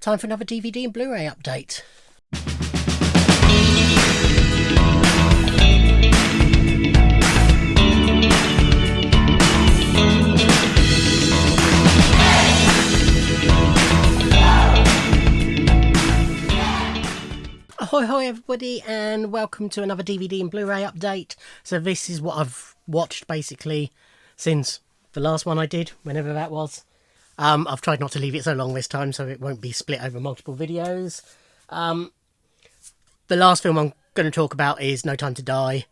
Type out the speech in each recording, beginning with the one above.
Time for another DVD and Blu-ray update. Ahoy everybody, and welcome to another DVD and Blu-ray update. So this is what I've watched basically since the last one I did, whenever that was. I've tried not to leave it so long this time so it won't be split over multiple videos. The last film I'm going to talk about is No Time to Die.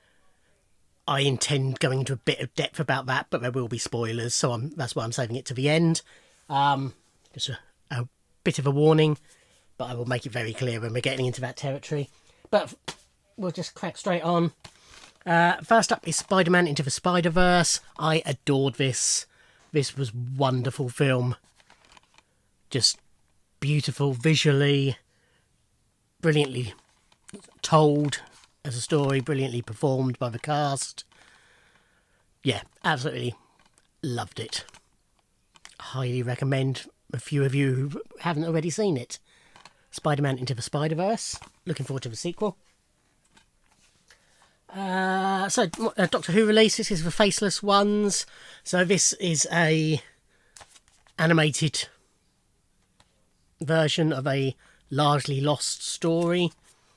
I intend going into a bit of depth about that, but there will be spoilers, so that's why I'm saving it to the end. Just a bit of a warning, but I will make it very clear when we're getting into that territory. But we'll just crack straight on. First up is SpiderMan Into the Spiderverse. I adored this. This was a wonderful film. Just beautiful visually, brilliantly told as a story, brilliantly performed by the cast. Yeah, absolutely loved it. Highly recommend a few of you who haven't already seen it. Spider-Man Into the Spiderverse. Looking forward to the sequel. Doctor Who release. This is the Faceless Ones. So this is a animated version of a largely lost story.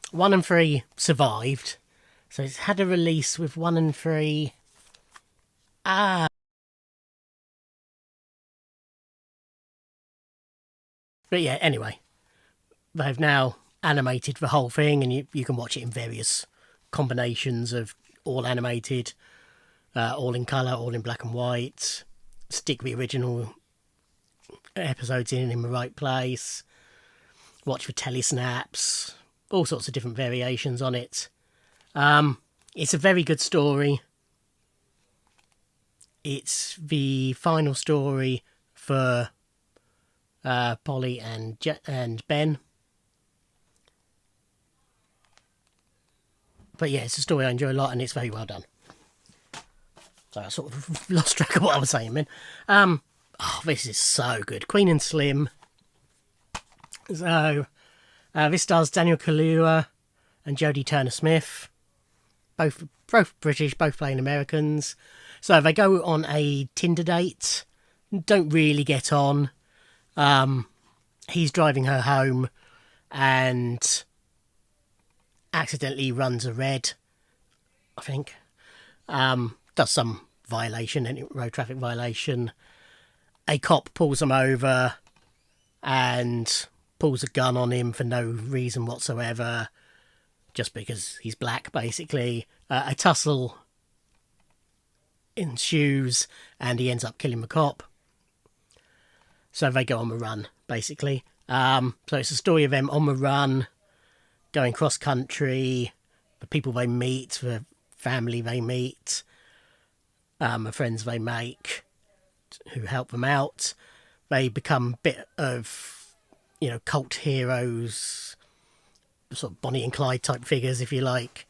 1 and 3 survived. So it's had a release with 1 and 3. But yeah, anyway. They've now animated the whole thing, and you can watch it in various combinations of all animated, all in colour, all in black and white. Stick the original episodes in the right place. Watch the telesnaps. All sorts of different variations on it. It's a very good story. It's the final story for Polly and Ben. But yeah, it's a story I enjoy a lot, and it's very well done. So I sort of lost track of what I was saying, man. This is so good. Queen and Slim. So, this stars Daniel Kaluuya and Jodie Turner-Smith. Both British, both playing Americans. So they go on a Tinder date. Don't really get on. He's driving her home and accidentally runs a red, I think. Does some violation, any road traffic violation. A cop pulls him over and pulls a gun on him for no reason whatsoever, just because he's black, basically. A tussle ensues, and he ends up killing the cop. So they go on the run, basically. So it's a story of them on the run, going cross-country, the people they meet, the family they meet, the friends they make who help them out. They become a bit of, cult heroes, sort of Bonnie and Clyde type figures, if you like.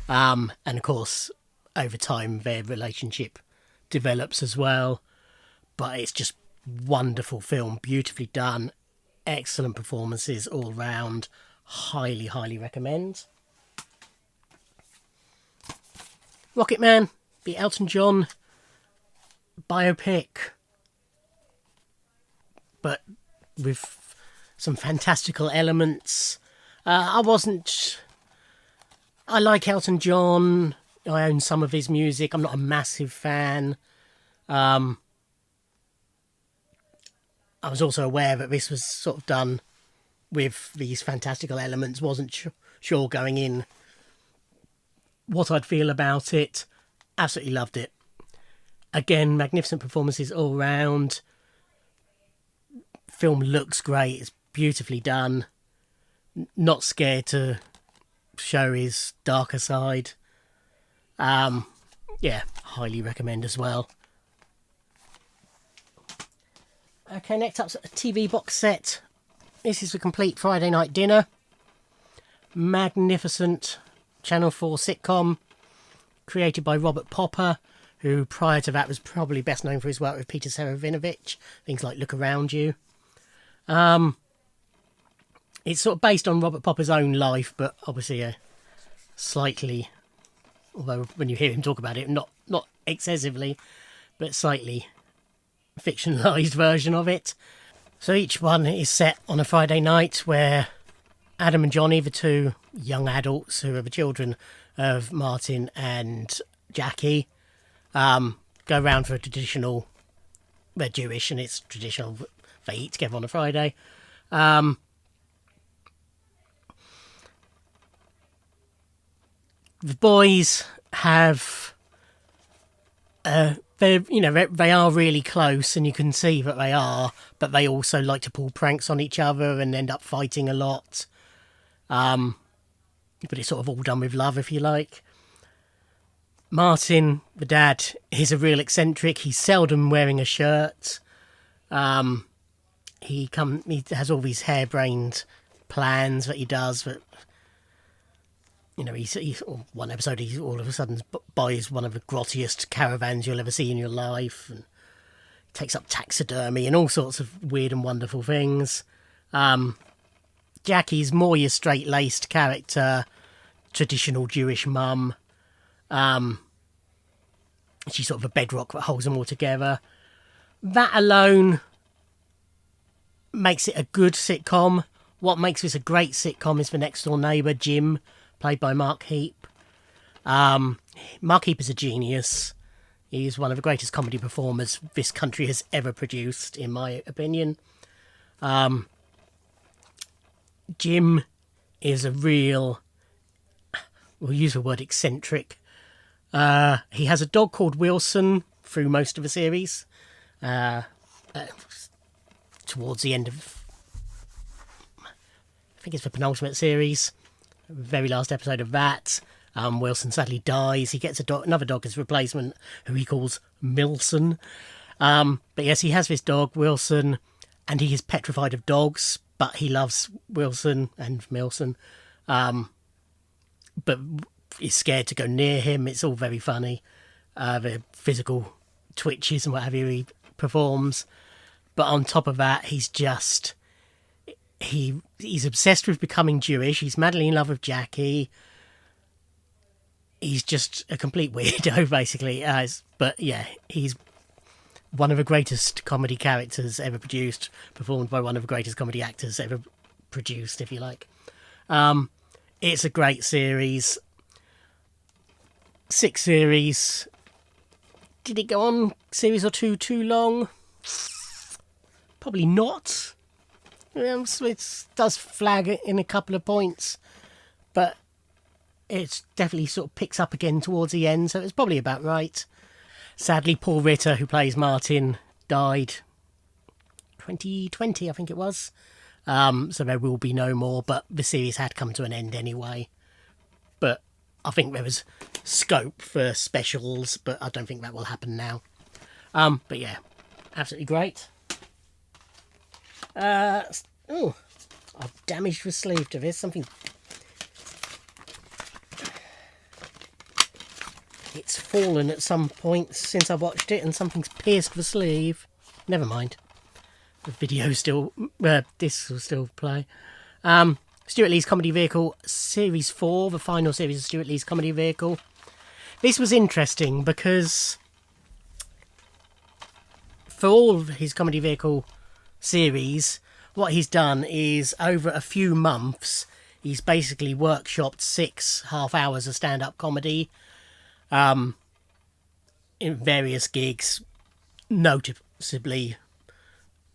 And of course, over time, their relationship develops as well. But it's just wonderful film, beautifully done, excellent performances all round. Highly, highly recommend. Rocketman, the Elton John biopic, but with some fantastical elements. I like Elton John. I own some of his music. I'm not a massive fan. I was also aware that this was sort of done with these fantastical elements. Wasn't sure going in what I'd feel about it. Absolutely loved it. Again, magnificent performances all round. Film looks great. It's beautifully done. Not scared to show his darker side. Yeah, highly recommend as well. Okay, next up's a TV box set. This is the complete Friday night dinner. Magnificent Channel 4 sitcom created by Robert Popper, who prior to that was probably best known for his work with Peter Serafinovich. Things like Look Around You. It's sort of based on Robert Popper's own life, but obviously a slightly, although when you hear him talk about it, not excessively, but slightly fictionalised version of it. So each one is set on a Friday night where Adam and Johnny, the two young adults who are the children of Martin and Jackie, go around for a traditional... They're Jewish and it's traditional. They eat together on a Friday. The boys have... they are really close and you can see that they are, but they also like to pull pranks on each other and end up fighting a lot. But it's sort of all done with love, if you like. Martin, the dad, is a real eccentric. He's seldom wearing a shirt. He has all these harebrained plans that he does. That one episode he all of a sudden buys one of the grottiest caravans you'll ever see in your life, and takes up taxidermy and all sorts of weird and wonderful things. Jackie's more your straight-laced character, traditional Jewish mum. She's sort of a bedrock that holds them all together. That alone makes it a good sitcom. What makes this a great sitcom is the next door neighbour, Jim, played by Mark Heap. Mark Heap is a genius. He's one of the greatest comedy performers this country has ever produced, in my opinion. Jim is a real... we'll use the word eccentric. He has a dog called Wilson through most of the series. Towards the end of... I think it's the penultimate series. Very last episode of that. Wilson sadly dies. He gets another dog as replacement, who he calls Milson. But yes, he has this dog, Wilson, and he is petrified of dogs, but he loves Wilson and Milson. But is scared to go near him. It's all very funny. The physical twitches and what have you he performs. But on top of that, he's just... He's obsessed with becoming Jewish. He's madly in love with Jackie. He's just a complete weirdo, basically. But yeah, he's one of the greatest comedy characters ever produced, performed by one of the greatest comedy actors ever produced, if you like. It's a great series. 6 series. Did it go on series or two too long? Probably not. It does flag in a couple of points, but it definitely sort of picks up again towards the end, so it's probably about right. Sadly, Paul Ritter, who plays Martin, died 2020, I think it was. So there will be no more, but the series had come to an end anyway. But I think there was scope for specials, but I don't think that will happen now. But yeah, absolutely great. I've damaged the sleeve to this. It's fallen at some point since I watched it, and something's pierced the sleeve. Never mind. The video still... this will still play. Stuart Lee's Comedy Vehicle, Series 4, the final series of Stuart Lee's Comedy Vehicle. This was interesting because for all of his Comedy Vehicle series, what he's done is over a few months, he's basically workshopped 6 half hours of stand-up comedy in various gigs, noticeably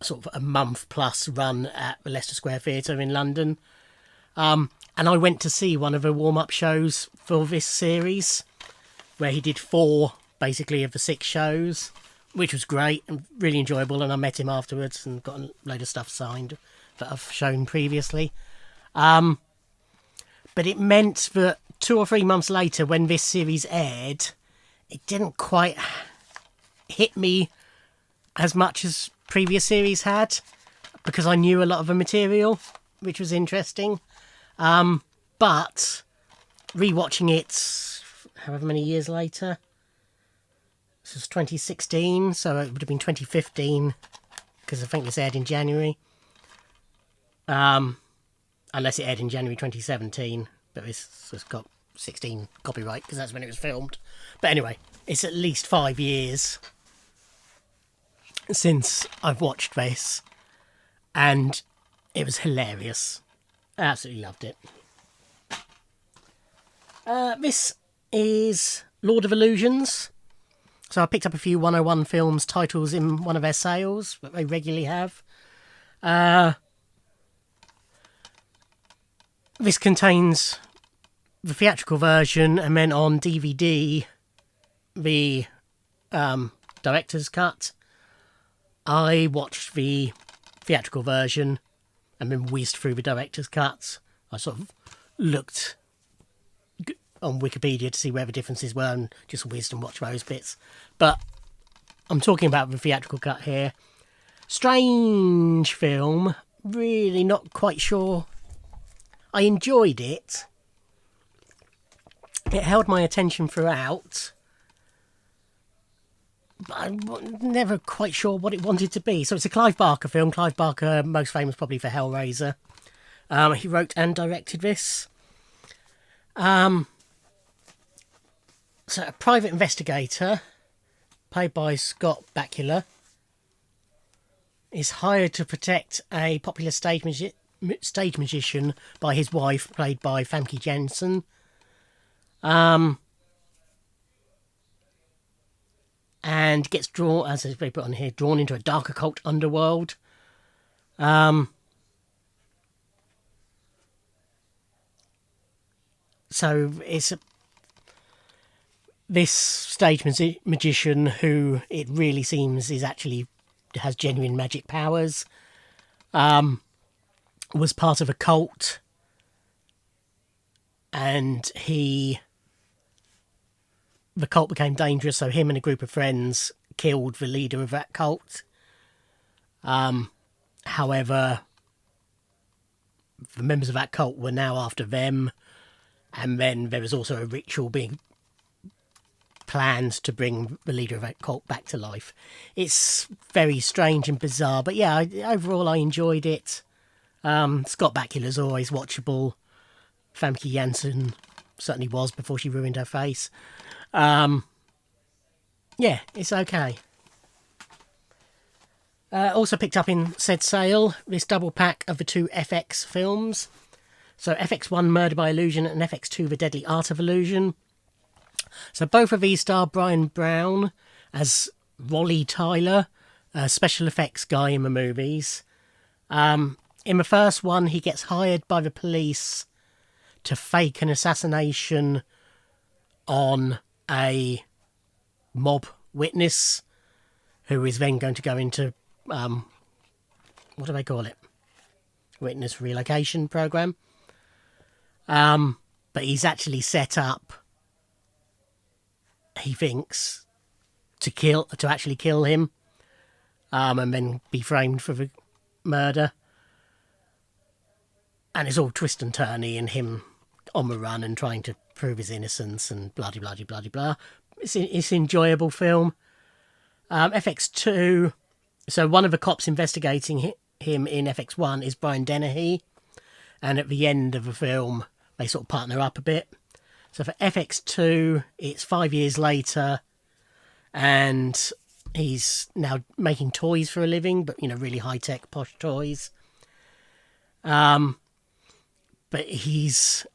sort of a month plus run at the Leicester Square Theatre in London. And I went to see one of the warm-up shows for this series, where he did 4, basically, of the 6 shows, which was great and really enjoyable, and I met him afterwards and got a load of stuff signed that I've shown previously. But it meant that 2 or 3 months later, when this series aired, it didn't quite hit me as much as previous series had, because I knew a lot of the material, which was interesting. But rewatching it however many years later, this was 2016, so it would have been 2015, because I think this aired in January. unless it aired in January 2017, but this has got 16 copyright because that's when it was filmed. But anyway, it's at least 5 years since I've watched this, and it was hilarious. I absolutely loved it. This is Lord of Illusions. So I picked up a few 101 Films titles in one of their sales that they regularly have. This contains the theatrical version, and then on DVD, the director's cut. I watched the theatrical version and then whizzed through the director's cuts. I sort of looked on Wikipedia to see where the differences were and just whizzed and watched those bits. But I'm talking about the theatrical cut here. Strange film. Really not quite sure. I enjoyed it. It held my attention throughout. But I'm never quite sure what it wanted to be. So it's a Clive Barker film. Clive Barker, most famous probably for Hellraiser. He wrote and directed this. So a private investigator, played by Scott Bakula, is hired to protect a popular stage magician by his wife, played by Famke Janssen. And gets drawn, as they put on here, drawn into a dark occult underworld. So it's this stage magician who it really seems is actually has genuine magic powers. Was part of a cult, and the cult became dangerous, so him and a group of friends killed the leader of that cult. However, the members of that cult were now after them, and then there was also a ritual being planned to bring the leader of that cult back to life. It's very strange and bizarre, but yeah, overall I enjoyed it. Scott Bakula's always watchable. Famke Janssen certainly was before she ruined her face. Yeah, it's okay. Also picked up in said sale this double pack of the two FX films. So FX1 Murder by Illusion and FX2 The Deadly Art of Illusion. So both of these star Brian Brown as Rolly Tyler, a special effects guy in the movies. In the first one, he gets hired by the police to fake an assassination on a mob witness who is then going to go into, what do they call it? Witness relocation program. But he's actually set up, he thinks, to actually kill him, and then be framed for the murder. And it's all twist and turny and him on the run and trying to prove his innocence and blah blah blah blah blah. It's an enjoyable film. FX2. So one of the cops investigating him in FX1 is Brian Dennehy, and at the end of the film they sort of partner up a bit. So for FX2, it's 5 years later, and he's now making toys for a living, but really high tech posh toys. But his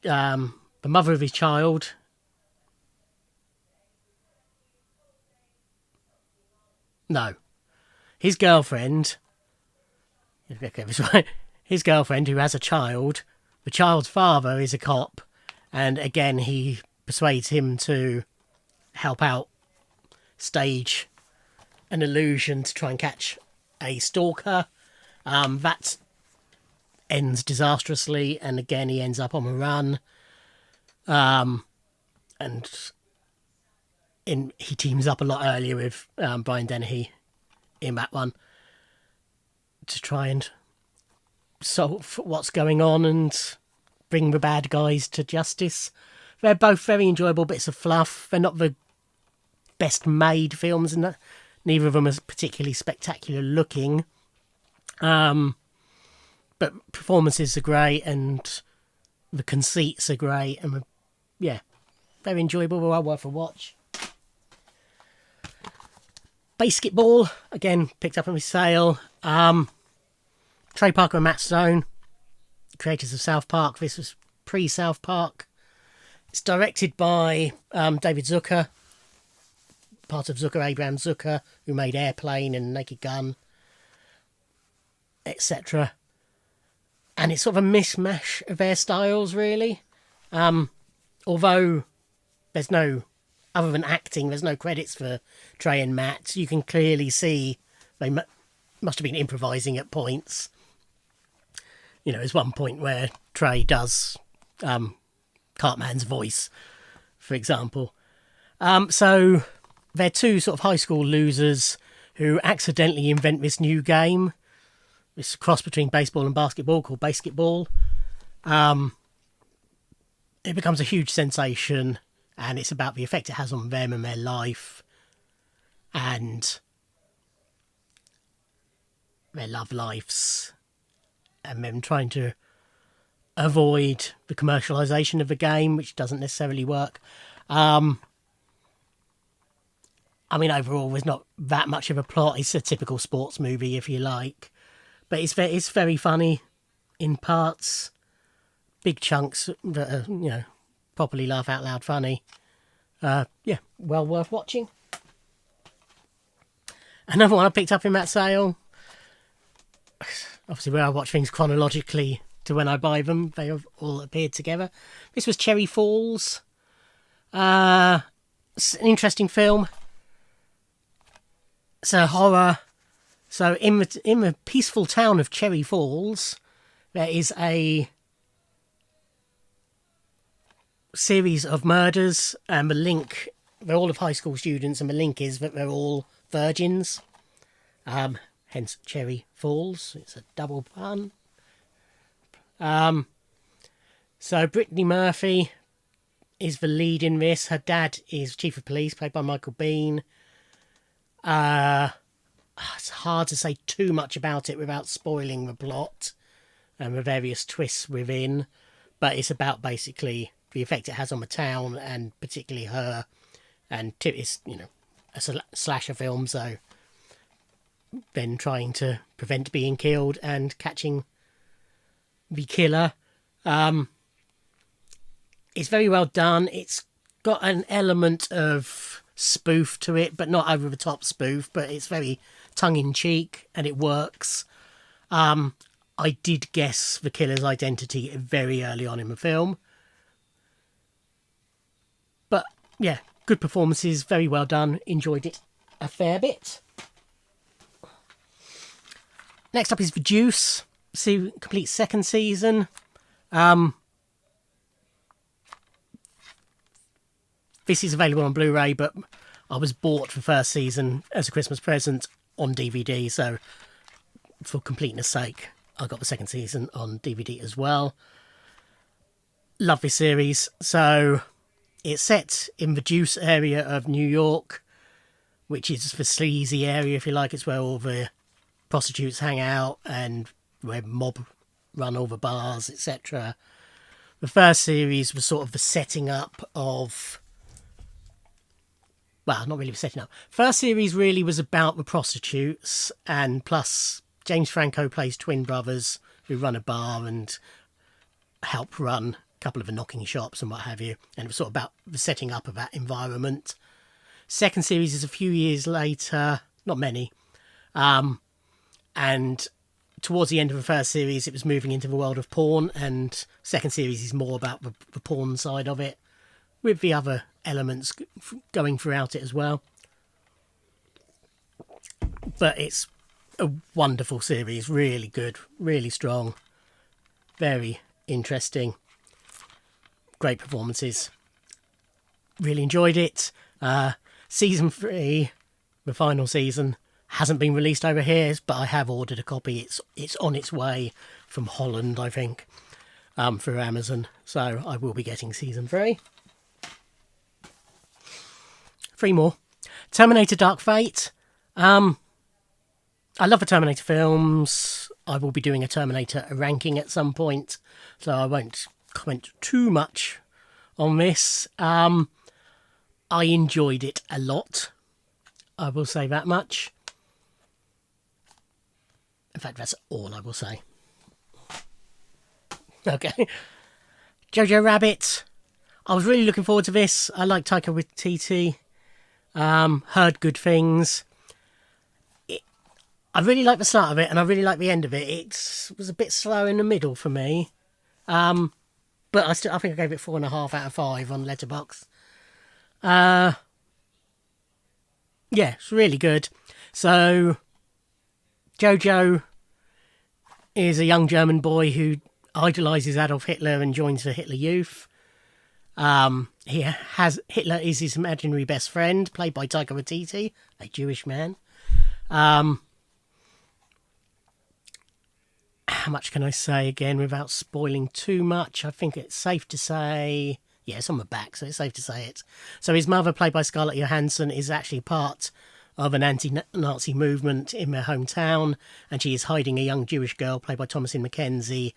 the mother of his child. No, his girlfriend. Okay, this way. His girlfriend, who has a child. The child's father is a cop, and again he persuades him to help out stage an illusion to try and catch a stalker. That ends disastrously, and again he ends up on the run. And he teams up a lot earlier with Brian Dennehy in that one to try and solve what's going on and bring the bad guys to justice. They're both very enjoyable bits of fluff. They're not the best made films, and neither of them is particularly spectacular looking. but performances are great and the conceits are great, and yeah, very enjoyable, well worth a watch. Basketball, again, picked up on my sale. Trey Parker and Matt Stone, creators of South Park. This was pre-South Park. It's directed by David Zucker, part of Abraham Zucker, who made Airplane and Naked Gun, etc. And it's sort of a mishmash of their styles, really. Although there's no, other than acting, there's no credits for Trey and Matt. You can clearly see they must have been improvising at points. You know, there's one point where Trey does Cartman's voice, for example. So they're two sort of high school losers who accidentally invent this new game. It's a cross between baseball and basketball called Basketball. It becomes a huge sensation, and it's about the effect it has on them and their life and their love lives, and them trying to avoid the commercialisation of the game, which doesn't necessarily work. I mean, overall, there's not that much of a plot. It's a typical sports movie, if you like. But it's very funny in parts. Big chunks that are, you know, properly laugh out loud funny. Yeah, well worth watching. Another one I picked up in that sale. Obviously, where I watch things chronologically to when I buy them, they have all appeared together. This was Cherry Falls. It's an interesting film. It's a horror. So in the peaceful town of Cherry Falls, there is a series of murders, and the link, they're all of high school students, and the link is that they're all virgins. Hence Cherry Falls. It's a double pun. So Brittany Murphy is the lead in this. Her dad is Chief of Police, played by Michael Biehn. It's hard to say too much about it without spoiling the plot and the various twists within, but it's about basically the effect it has on the town, and particularly her. And it's, you know, a slasher film, so then trying to prevent being killed and catching the killer. It's very well done. It's got an element of spoof to it, but not over the top spoof, but it's very tongue-in-cheek and it works. I did guess the killer's identity very early on in the film, but yeah, good performances, very well done, enjoyed it a fair bit. Next up is The Deuce, complete second season. This is available on Blu-ray, but I was bought the first season as a Christmas present on DVD, so for completeness sake, I got the second season on DVD as well. Love this series. So it's set in the Deuce area of New York, which is the sleazy area, if you like. It's where all the prostitutes hang out and where mob run all the bars, etc. The first series was sort of the setting up of... Well, not really setting up. First series really was about the prostitutes, and plus James Franco plays twin brothers who run a bar and help run a couple of the knocking shops and what have you. And it was sort of about the setting up of that environment. Second series is a few years later, not many. And towards the end of the first series, it was moving into the world of porn, and second series is more about the porn side of it, with the other elements going throughout it as well. But it's a wonderful series, really good, really strong, very interesting, great performances. Really enjoyed it. Season 3, the final season, hasn't been released over here, but I have ordered a copy. It's on its way from Holland, I think, through Amazon. So I will be getting season 3. 3 more. Terminator Dark Fate. I love the Terminator films. I will be doing a Terminator ranking at some point, so I won't comment too much on this. I enjoyed it a lot. I will say that much. In fact, that's all I will say. Okay. Jojo Rabbit. I was really looking forward to this. I like Taika Waititi. Heard good things. I really like the start of it, and I really like the end of it. It was a bit slow in the middle for me. But I think I gave it 4.5 out of 5 on Letterboxd. Yeah, it's really good. So, Jojo is a young German boy who idolises Adolf Hitler and joins the Hitler Youth. Hitler is his imaginary best friend, played by Taika Waititi, a Jewish man. How much can I say again without spoiling too much? I think it's safe to say... Yeah, it's on the back, so it's safe to say it. So his mother, played by Scarlett Johansson, is actually part of an anti-Nazi movement in their hometown, and she is hiding a young Jewish girl, played by Thomasin McKenzie,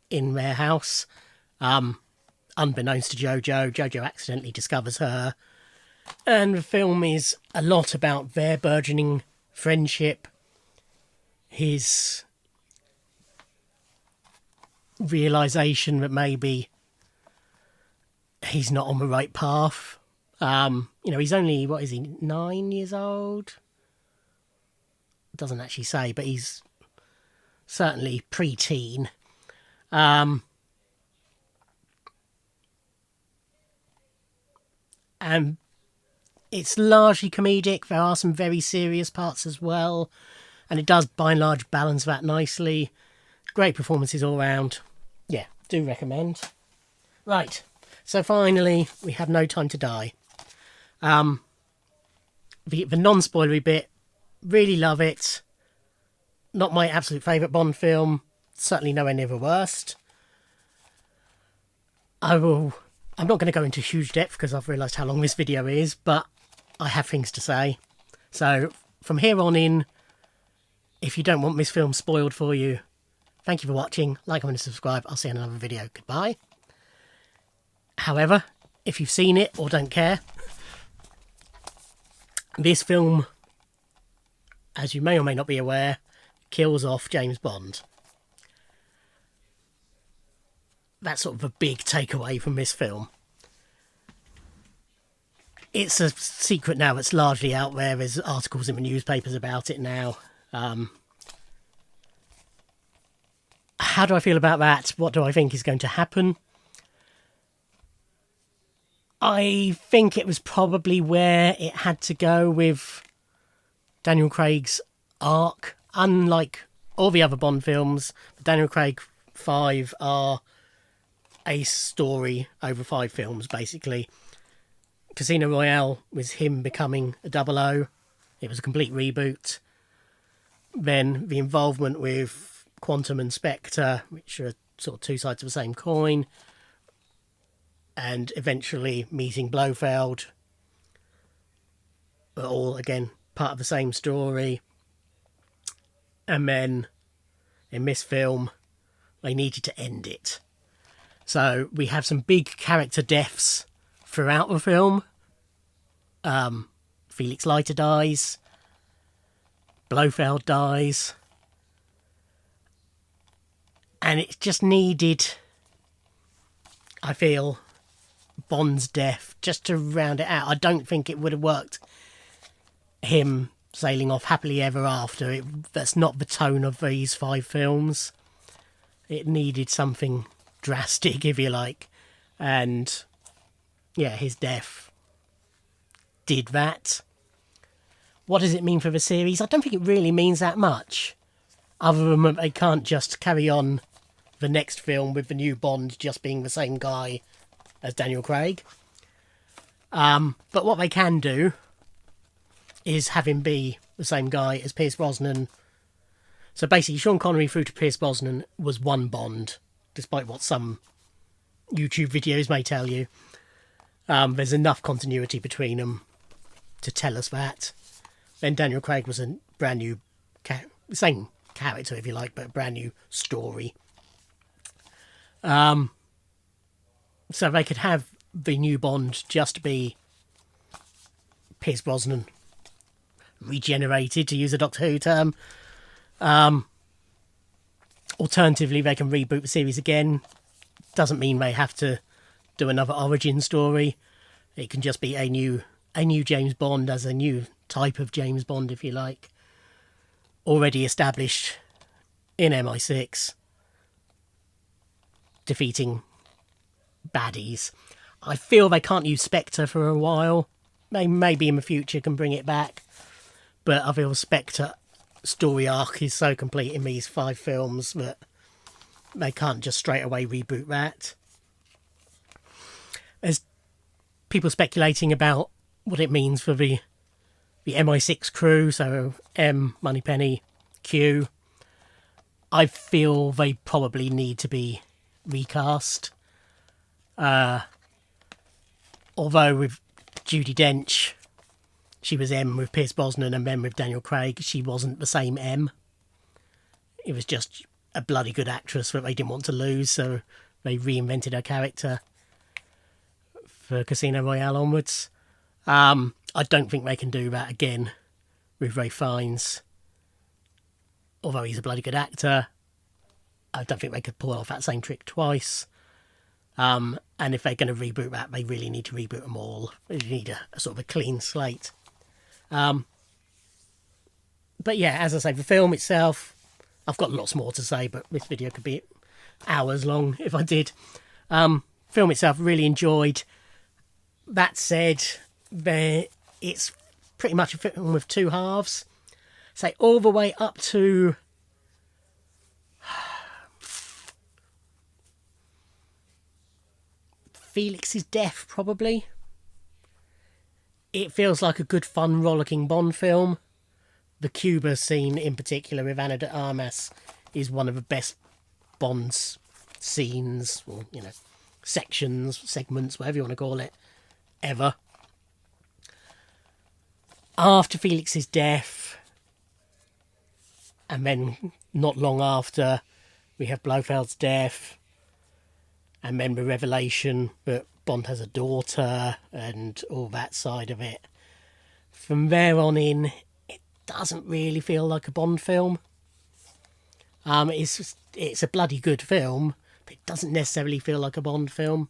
in their house. Unbeknownst to Jojo accidentally discovers her. And the film is a lot about their burgeoning friendship, his realisation that maybe he's not on the right path. He's only, 9 years old? Doesn't actually say, but he's certainly pre-teen. And it's largely comedic. There are some very serious parts as well, and it does, by and large, balance that nicely. Great performances all round. Yeah, do recommend. Right, so finally, we have No Time to Die. The non-spoilery bit, really love it. Not my absolute favourite Bond film. Certainly nowhere near the worst. I'm not going to go into huge depth because I've realised how long this video is, but I have things to say. So, from here on in, if you don't want this film spoiled for you, thank you for watching. Like, comment, and subscribe. I'll see you in another video. Goodbye. However, if you've seen it or don't care, this film, as you may or may not be aware, kills off James Bond. That's sort of a big takeaway from this film. It's a secret now that's largely out there. There's articles in the newspapers about it now. How do I feel about that? What do I think is going to happen? I think it was probably where it had to go with Daniel Craig's arc. Unlike all the other Bond films, the Daniel Craig 5 are a story over 5 films, basically. Casino Royale was him becoming a 00. It was a complete reboot. Then the involvement with Quantum and Spectre, which are sort of two sides of the same coin. And eventually meeting Blofeld. But all, again, part of the same story. And then, in this film, they needed to end it. So, we have some big character deaths throughout the film. Felix Leiter dies. Blofeld dies. And it just needed, I feel, Bond's death just to round it out. I don't think it would have worked, him sailing off happily ever after. That's not the tone of these 5 films. It needed something drastic, if you like. And yeah, his death did that. What does it mean for the series? I don't think it really means that much. Other than that they can't just carry on the next film with the new Bond just being the same guy as Daniel Craig. But what they can do is have him be the same guy as Pierce Brosnan. So basically, Sean Connery through to Pierce Brosnan was one Bond, despite what some YouTube videos may tell you. There's enough continuity between them to tell us that. Then Daniel Craig was a brand new, same character, if you like, but a brand new story. So they could have the new Bond just be Pierce Brosnan regenerated, to use a Doctor Who term. Alternatively, they can reboot the series again. Doesn't mean they have to do another origin story. It can just be a new James Bond as a new type of James Bond, if you like, already established in MI6, defeating baddies. I feel they can't use Spectre for a while. They maybe in the future can bring it back, but I feel Spectre story arc is so complete in these 5 films that they can't just straight away reboot that. There's people speculating about what it means for the MI6 crew, so M, Moneypenny, Q. I feel they probably need to be recast. Although with Judi Dench, she was M with Pierce Brosnan, and then with Daniel Craig, she wasn't the same M. It was just a bloody good actress that they didn't want to lose, so they reinvented her character for Casino Royale onwards. I don't think they can do that again with Ralph Fiennes. Although he's a bloody good actor, I don't think they could pull off that same trick twice. And if they're going to reboot that, they really need to reboot them all. They need a sort of a clean slate. But yeah, as I say, the film itself, I've got lots more to say, but this video could be hours long if I did. Film itself, really enjoyed. That said, it's pretty much a film with 2 halves. Say all the way up to Felix's death, probably. It feels like a good, fun, rollicking Bond film. The Cuba scene, in particular, with Ana de Armas, is one of the best Bond's scenes, or, sections, segments, whatever you want to call it, ever. After Felix's death, and then not long after, we have Blofeld's death, and then the revelation that Bond has a daughter and all that side of it. From there on in, it doesn't really feel like a Bond film. It's a bloody good film, but it doesn't necessarily feel like a Bond film.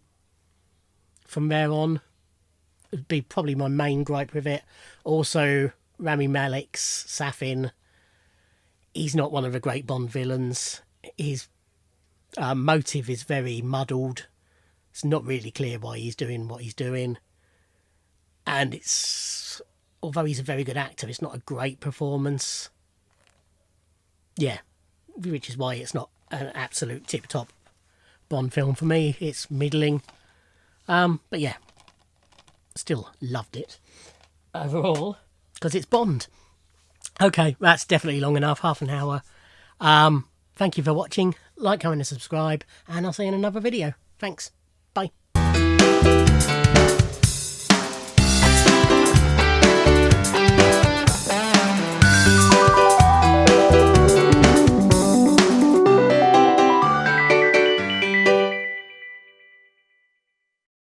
From there on, it would be probably my main gripe with it. Also, Rami Malek's Safin, he's not one of the great Bond villains. His motive is very muddled. It's not really clear why he's doing what he's doing. And although he's a very good actor, it's not a great performance. Yeah, which is why it's not an absolute tip-top Bond film for me. It's middling. But yeah, still loved it overall, because it's Bond. Okay, that's definitely long enough, half an hour. Thank you for watching. Like, comment and subscribe, and I'll see you in another video. Thanks.